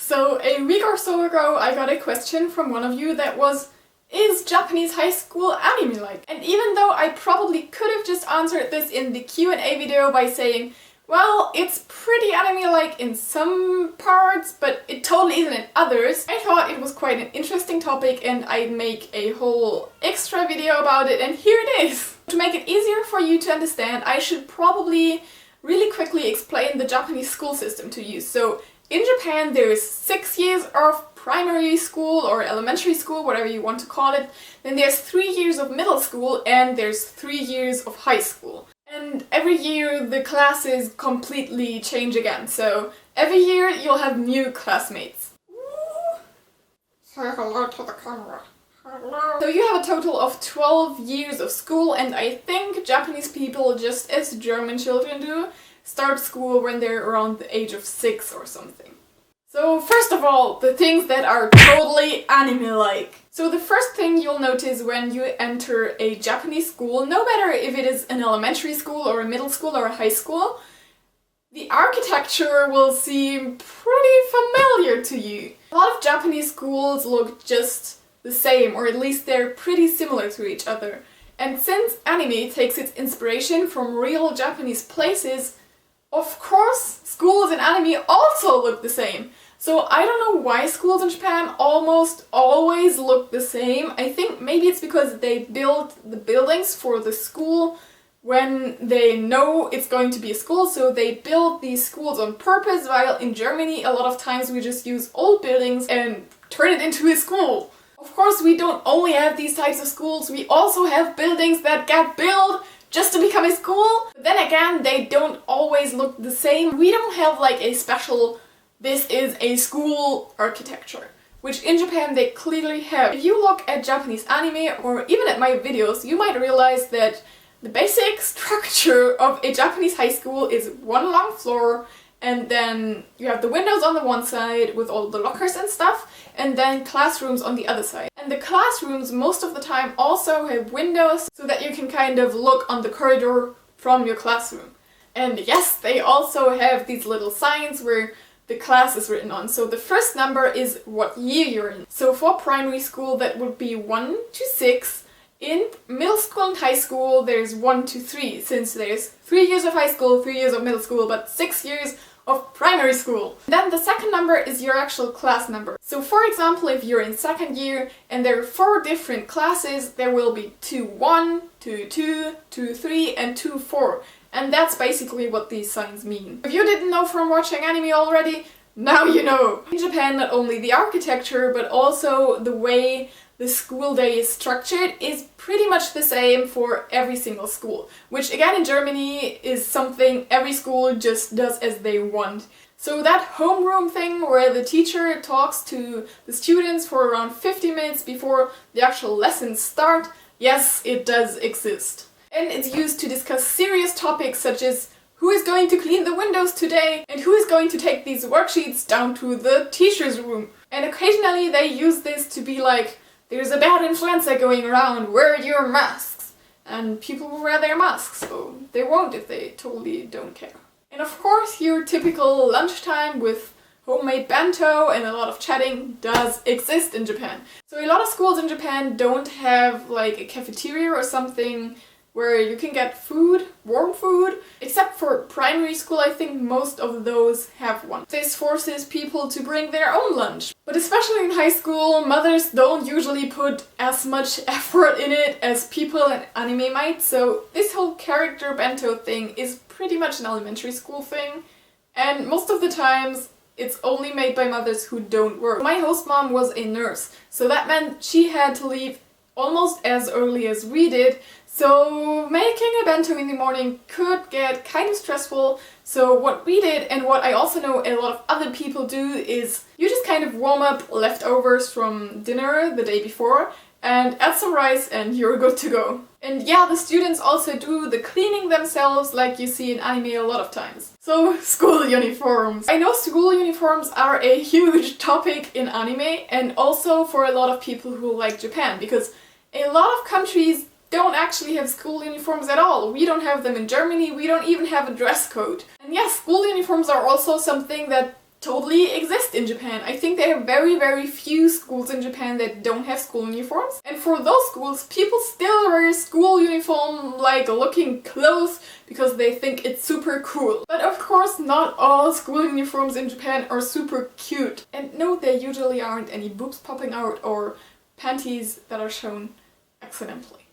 So a week or so ago I got a question from one of you that was, is Japanese high school anime-like? And even though I probably could have just answered this in the Q&A video by saying, well, it's pretty anime-like in some parts, but it totally isn't in others, I thought it was quite an interesting topic and I'd make a whole extra video about it, and here it is! To make it easier for you to understand, I should probably really quickly explain the Japanese school system to you. So in Japan there is 6 years of primary school or elementary school, whatever you want to call it. Then there's 3 years of middle school and there's 3 years of high school. And every year the classes completely change again. So every year you'll have new classmates. Say hello to the camera. Hello. So you have a total of 12 years of school, and I think Japanese people, just as German children do, start school when they're around the age of 6 or something. So first of all, the things that are totally anime-like. So the first thing you'll notice when you enter a Japanese school, no matter if it is an elementary school or a middle school or a high school, the architecture will seem pretty familiar to you. A lot of Japanese schools look just the same, or at least they're pretty similar to each other. And since anime takes its inspiration from real Japanese places, of course schools in anime also look the same. So I don't know why schools in Japan almost always look the same. I think maybe it's because they build the buildings for the school when they know it's going to be a school, so they build these schools on purpose, while in Germany a lot of times we just use old buildings and turn it into a school. Of course we don't only have these types of schools, we also have buildings that get built just to become a school. But then again, they don't always look the same. We don't have like a special, this is a school architecture, which in Japan they clearly have. If you look at Japanese anime or even at my videos, you might realize that the basic structure of a Japanese high school is one long floor, and then you have the windows on the one side with all the lockers and stuff, and then classrooms on the other side. And the classrooms most of the time also have windows so that you can kind of look on the corridor from your classroom. And yes, they also have these little signs where the class is written on. So the first number is what year you're in. So for primary school that would be 1 to 6. In middle school and high school there's 1 to 3, since there's 3 years of high school, 3 years of middle school, but 6 years of primary school. Then the second number is your actual class number. So for example, if you're in second year and there are 4 different classes, there will be 2-1, 2-2, 2-3 and 2-4. And that's basically what these signs mean. If you didn't know from watching anime already, now you know! In Japan, not only the architecture, but also the way the school day is structured is pretty much the same for every single school. Which again in Germany is something every school just does as they want. So that homeroom thing where the teacher talks to the students for around 50 minutes before the actual lessons start, yes, it does exist. And it's used to discuss serious topics such as who is going to clean the windows today and who is going to take these worksheets down to the teacher's room. And occasionally they use this to be like, there's a bad influenza going around, wear your masks. And people will wear their masks, so they won't if they totally don't care. And of course your typical lunchtime with homemade bento and a lot of chatting does exist in Japan. So a lot of schools in Japan don't have like a cafeteria or something where you can get food, warm food, except for primary school. I think most of those have one. This forces people to bring their own lunch. But especially in high school, mothers don't usually put as much effort in it as people in anime might, so this whole character bento thing is pretty much an elementary school thing, and most of the times it's only made by mothers who don't work. My host mom was a nurse, so that meant she had to leave almost as early as we did, so making a bento in the morning could get kind of stressful. So what we did, and what I also know a lot of other people do, is you just kind of warm up leftovers from dinner the day before and add some rice and you're good to go. And yeah, the students also do the cleaning themselves like you see in anime a lot of times. So school uniforms. I know school uniforms are a huge topic in anime and also for a lot of people who like Japan, because a lot of countries don't actually have school uniforms at all. We don't have them in Germany, we don't even have a dress code. And yes, school uniforms are also something that totally exist in Japan. I think there are very, very few schools in Japan that don't have school uniforms. And for those schools, people still wear school uniform, like looking clothes, because they think it's super cool. But of course, not all school uniforms in Japan are super cute. And no, there usually aren't any boobs popping out or panties that are shown accidentally.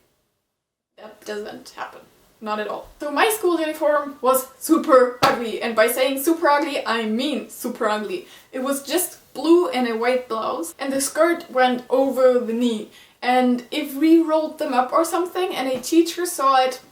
That doesn't happen. Not at all. So my school uniform was super ugly, and by saying super ugly, I mean super ugly. It was just blue and a white blouse, and the skirt went over the knee. And if we rolled them up or something and a teacher saw it,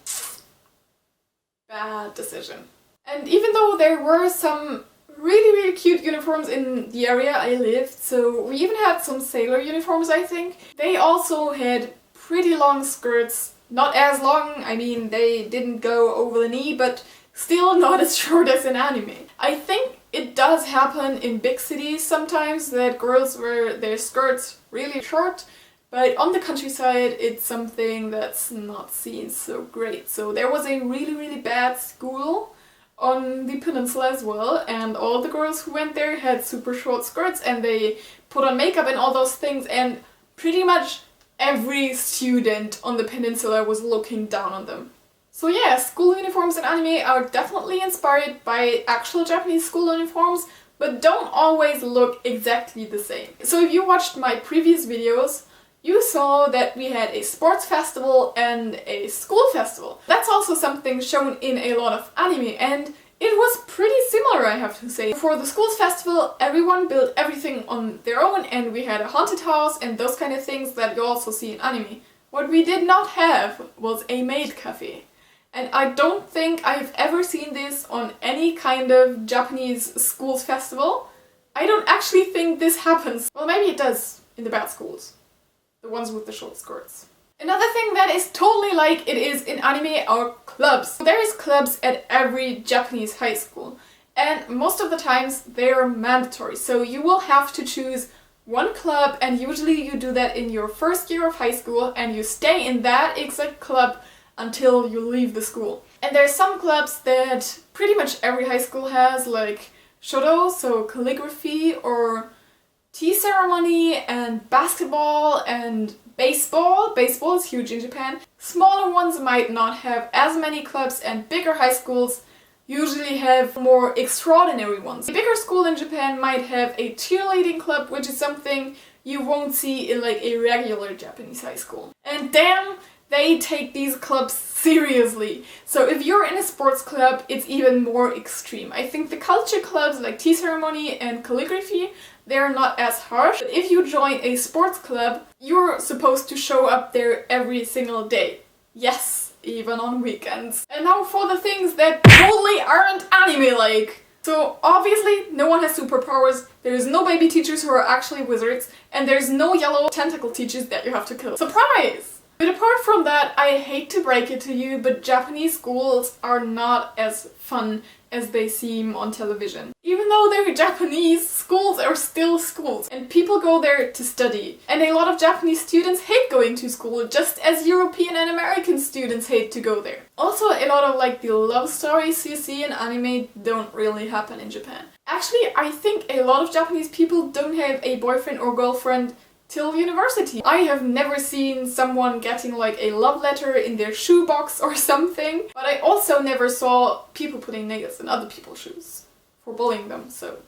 bad decision. And even though there were some really, really cute uniforms in the area I lived, so we even had some sailor uniforms, I think, they also had pretty long skirts. Not as long, I mean, they didn't go over the knee, but still not as short as in anime. I think it does happen in big cities sometimes that girls wear their skirts really short, but on the countryside it's something that's not seen so great. So there was a really, really bad school on the peninsula as well, and all the girls who went there had super short skirts and they put on makeup and all those things, and pretty much every student on the peninsula was looking down on them. So yeah, school uniforms in anime are definitely inspired by actual Japanese school uniforms, but don't always look exactly the same. So if you watched my previous videos, you saw that we had a sports festival and a school festival. That's also something shown in a lot of anime, and it was pretty similar, I have to say. For the schools festival, everyone built everything on their own, and we had a haunted house and those kind of things that you also see in anime. What we did not have was a maid cafe. And I don't think I've ever seen this on any kind of Japanese schools festival. I don't actually think this happens. Well, maybe it does in the bad schools. The ones with the short skirts. Another thing that is totally like it is in anime are clubs. There is clubs at every Japanese high school, and most of the times they are mandatory. So you will have to choose one club, and usually you do that in your first year of high school, and you stay in that exact club until you leave the school. And there are some clubs that pretty much every high school has, like shodo, so calligraphy, or tea ceremony, and basketball, and baseball. Baseball is huge in Japan. Smaller ones might not have as many clubs, and bigger high schools usually have more extraordinary ones. A bigger school in Japan might have a cheerleading club, which is something you won't see in like a regular Japanese high school. And damn, they take these clubs seriously. So if you're in a sports club, it's even more extreme. I think the culture clubs like tea ceremony and calligraphy, they're not as harsh. But if you join a sports club, you're supposed to show up there every single day. Yes, even on weekends. And now for the things that totally aren't anime-like. So obviously no one has superpowers, there's no baby teachers who are actually wizards, and there's no yellow tentacle teachers that you have to kill. Surprise! But apart from that, I hate to break it to you, but Japanese schools are not as fun as they seem on television. Even though they're Japanese, schools are still schools, and people go there to study. And a lot of Japanese students hate going to school, just as European and American students hate to go there. Also, a lot of like the love stories you see in anime don't really happen in Japan. Actually, I think a lot of Japanese people don't have a boyfriend or girlfriend till university. I have never seen someone getting like a love letter in their shoebox or something, but I also never saw people putting nails in other people's shoes for bullying them, so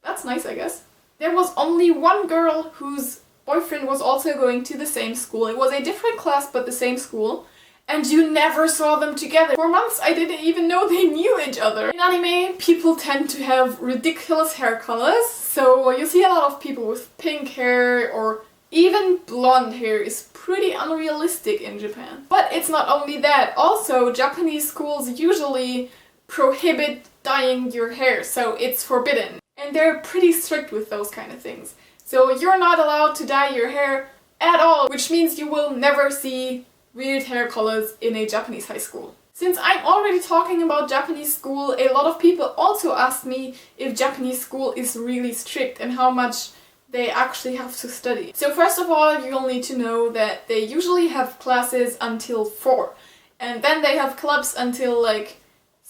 that's nice, I guess. There was only one girl whose boyfriend was also going to the same school. It was a different class but the same school, and you never saw them together. For months I didn't even know they knew each other. In anime, people tend to have ridiculous hair colors, so you see a lot of people with pink hair, or even blonde hair is pretty unrealistic in Japan. But it's not only that, also Japanese schools usually prohibit dyeing your hair, so it's forbidden. And they're pretty strict with those kind of things. So you're not allowed to dye your hair at all, which means you will never see weird hair colors in a Japanese high school. Since I'm already talking about Japanese school, a lot of people also ask me if Japanese school is really strict and how much they actually have to study. So first of all, you'll need to know that they usually have classes until 4, and then they have clubs until like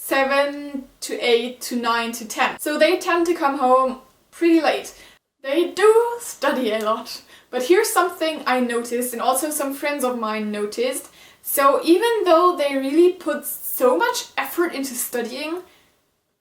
7 to 8 to 9 to 10. So they tend to come home pretty late. They do study a lot. But here's something I noticed, and also some friends of mine noticed. So even though they really put so much effort into studying,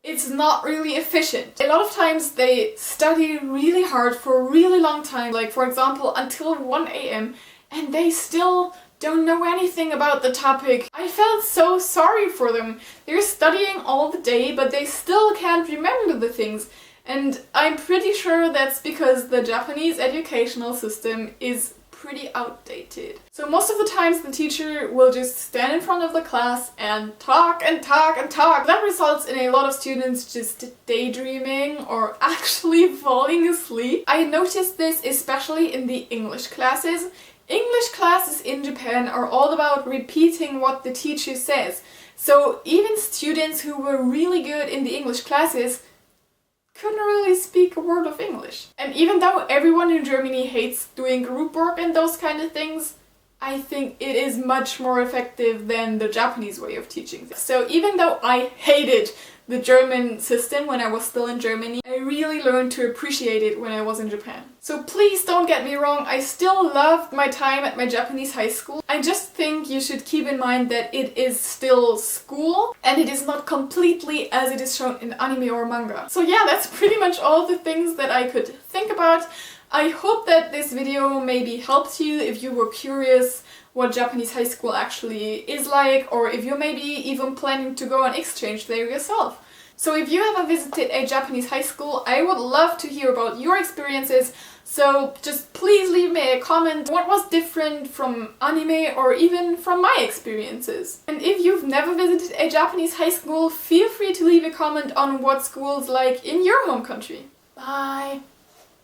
it's not really efficient. A lot of times they study really hard for a really long time, like for example until 1 a.m. and they still don't know anything about the topic. I felt so sorry for them. They're studying all the day but they still can't remember the things. And I'm pretty sure that's because the Japanese educational system is pretty outdated. So most of the times the teacher will just stand in front of the class and talk and talk and talk. That results in a lot of students just daydreaming or actually falling asleep. I noticed this especially in the English classes. English classes in Japan are all about repeating what the teacher says. So even students who were really good in the English classes couldn't really speak a word of English. And even though everyone in Germany hates doing group work and those kind of things, I think it is much more effective than the Japanese way of teaching. So even though I hated the German system when I was still in Germany, I really learned to appreciate it when I was in Japan. So please don't get me wrong, I still loved my time at my Japanese high school. I just think you should keep in mind that it is still school and it is not completely as it is shown in anime or manga. So yeah, that's pretty much all the things that I could think about. I hope that this video maybe helped you if you were curious what Japanese high school actually is like, or if you're maybe even planning to go on exchange there yourself. So if you ever visited a Japanese high school, I would love to hear about your experiences. So just please leave me a comment what was different from anime or even from my experiences. And if you've never visited a Japanese high school, feel free to leave a comment on what school's like in your home country. Bye!